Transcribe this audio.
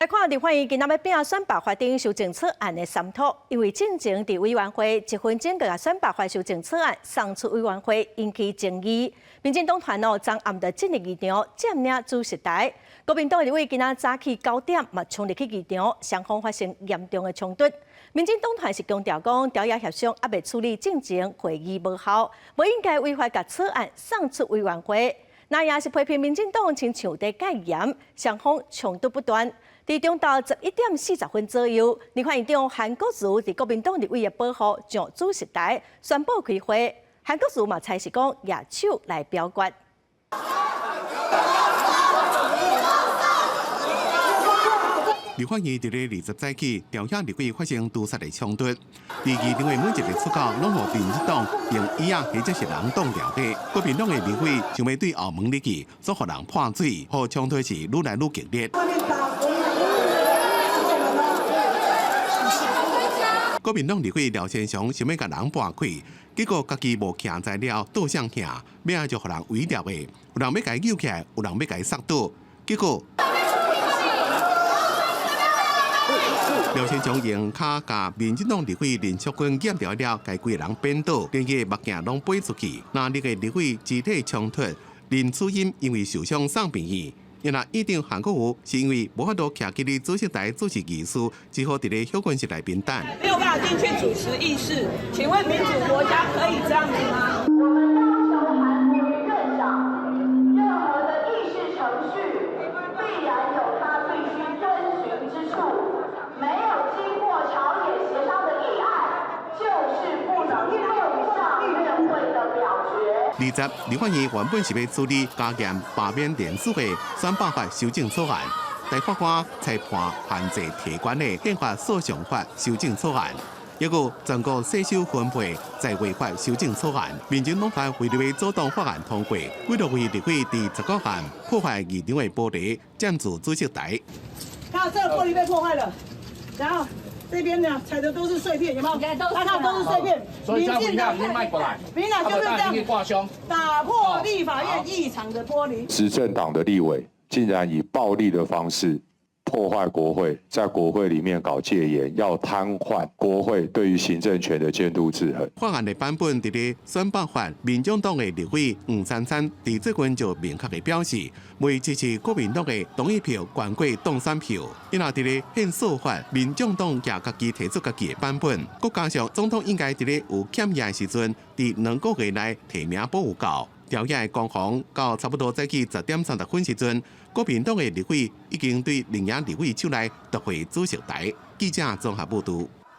来看立法院今仔要拼选罢法定修正草案的商讨，因为进前伫委员会1分钟就选罢法修正草案送出委员会，引起争议。民进党团昨暗的进入议场占领主席台，国民党立委今仔早起9点嘛冲入去议场，双方发生严重的冲突。民进党团是强调讲，调解协商还未处理进前会议无效，无应该违法甲草案送出委员会。那也是批评民进党亲像在戒严，双方冲突不断。伫中昼11点40分左右，立法院长韩国瑜伫国民党立委的保护上主席台宣布开会。韩国瑜嘛，才是讲举手来表决。立法院伫咧20早起，调解立委发生屠杀的冲突。第二认为每一个出口拢互民进党用椅仔或者是人挡掉的。国民党的立委想要对后门入去，所互人泼水，互冲突是愈来愈激烈。国民党立委廖先祥想要甲人搬开，结果家己无徛在了，倒向徛，尾仔就互人围掉的。有人要甲伊扭起来，有人要甲伊杀倒，结果廖先祥用脚甲民进党立委林淑君检调了，甲规个人扳倒，连个目镜拢飞出去。那个立委肢体冲突，林楚英因为受伤送病院。原来议长韩国瑜是因为无法度徛起伫主席台主持仪式，只好伫咧休困室内边等。没有办法进去主持议事，请问民主国家可以这样子吗？我们要求韩国瑜院长，任何的议事程序必然有他必须遵循之处，没有经过朝野协商的议案，就是不能送上院会的表决。20立法院原本是要处理加严罢免连署的选罢法修正草案，大法官裁判限制提关的宪法诉讼法修正草案，结果全国税收分配在违法修正草案，民进党团为了要阻挡法案通过，为了为立委第10个案破坏议场的玻璃，占据主席台。看这个玻璃被破坏了，然后这边呢踩的都是碎片，有没有？看都是碎片。所以民进党已经卖过来，民进党就是这样挂胸，打破立法院议场的玻璃。执政党的立委竟然以暴力的方式破坏国会，在国会里面搞戒严，要瘫痪国会对于行政权的监督制衡。法案的版本伫咧选罢法，民进党的立委黄珊珊伫这群就明确的表示，未支持国民党的同意票悬过当选票。因后伫咧宪诉法，民进党也家己提出家己的版本，佮加上总统应该伫咧有欠业的时阵，伫2个月内提名保有够。调解的攻防到差不多早起10点30分时阵，国民党的立委已经对另一立委手内夺回主席台。记者综合报道。